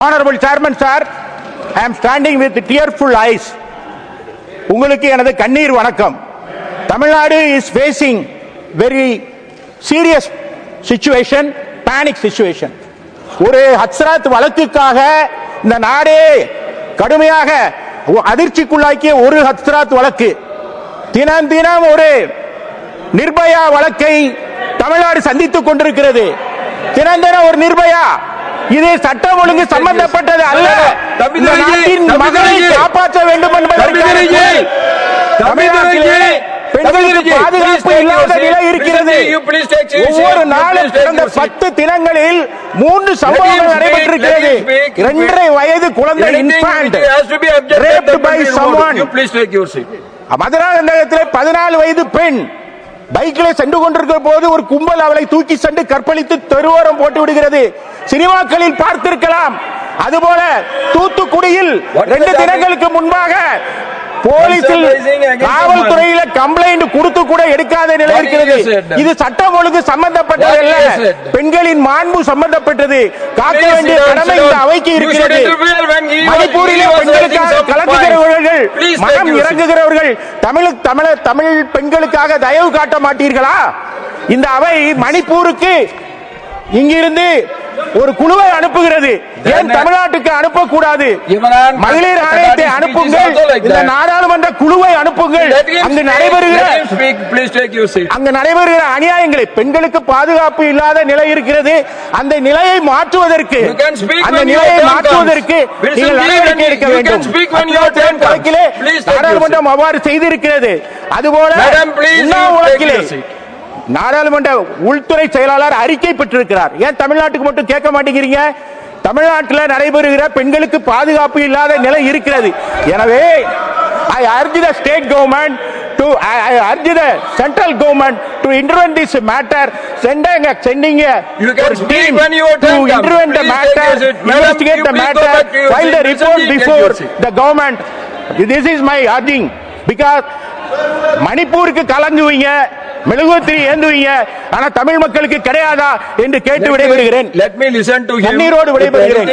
Honorable Chairman sir, I am standing with tearful eyes. உங்களுக்கு எனது கண்ணீர் வணக்கம். Tamil Nadu is facing very serious situation, panic situation. ஒரு ஹத்ராத் வழக்குக்காக இந்த நாடே கடுமையாக அதிர்ச்சிக்குள்ளாக்கிய ஒரு ஹத்ராத் வழக்கு. தினம் தினம் ஒரு நிர்பயா வழக்கை தமிழ்நாடு சந்தித்துக் கொண்டிருக்கிறது. தினம் தினம் ஒரு நிர்பயா. இது சட்டம் ஒழுங்கு சம்பந்தப்பட்டது அல்ல. நாட்டின் மக்களை காப்பாற்ற வேண்டும் என்பதற்காக தமிழ்நாட்டிலே பெண்களுக்கு பாதுகாப்பு இல்லாத நிலை இருக்கிறது. ஒவ்வொரு நாளும் கடந்த 10 தினங்களில் 3 சம்பவங்கள் நடைபெற்றிருக்கிறது. 2.5 வயது குழந்தை infant raped by someone. மதுராந்தகத்திலே 14 வயது பெண் பைக்கில் சென்று கொண்டிருக்கிற போது ஒரு கும்பல் அவளை தூக்கி சென்று கற்பழித்து தெருவோரம் போட்டு விடுகிறது. சினிமாக்களில் பார்த்திருக்கலாம். அதுபோல தூத்துக்குடியில் 2 தினங்களுக்கு முன்பாக போலீசில் காவல்துறையில கம்ப்ளைண்ட் கொடுத்து கூட எடுக்காத நிலை இருக்கிறது. இது சட்டம் ஒழுங்கு சம்பந்தப்பட்டதல்ல, பெண்களின் மாண்பு சம்பந்தப்பட்டது. காக்க வேண்டிய கடமை இந்த அவைக்கு இருக்கிறது. மணிப்பூரிலே பெண்களுக்காக கலக்குகிறவர்கள், மனம் இறங்குகிறவர்கள் தமிழ் பெண்களுக்காக தயவு காட்ட மாட்டீர்களா? இந்த அவை மணிப்பூருக்கு இங்கிருந்து ஒரு குழுவை அனுப்புகிறது. ஏன் தமிழ்நாட்டுக்கு அனுப்பக்கூடாது? மகளிர் ஆணையத்தை அனுப்புங்கள், இந்த நாடாளுமன்ற குழுவை அனுப்புங்கள். அங்கு நடைபெறுகிற அநியாயங்களை, பெண்களுக்கு பாதுகாப்பு இல்லாத நிலை இருக்கிறது. அந்த நிலையை மாற்றுவதற்கு நீங்கள் நடவடிக்கை எடுக்க வேண்டும். வழக்கிலே நாடாளுமன்றம் அவ்வாறு செய்திருக்கிறது. அதுபோல வழக்கிலே நாடாளுமன்ற உள்துறை செயலாளர் அறிக்கை பெற்றிருக்கிறார். ஏன் தமிழ்நாட்டுக்கு மட்டும் கேட்க மாட்டேங்கிறீங்க? தமிழ்நாட்டில் நடைபெறுகிற பெண்களுக்கு பாதுகாப்பு இல்லாத நிலை இருக்கிறது. எனவே I urge the state government I urge the central government to intervene this matter, sending a team to intervene the matter, investigate the matter, file the report before the government. This is my urging, because மணிப்பூருக்கு கலங்குவீங்க, மெழுகுவர்த்தி ஏந்துவீங்க, ஆனா தமிழ் மக்களுக்கு கிடையாதா என்று கேட்டு விடைபெறுகிறேன். Let me listen to him. கண்ணீரோடு விடைபெறுகிறேன்.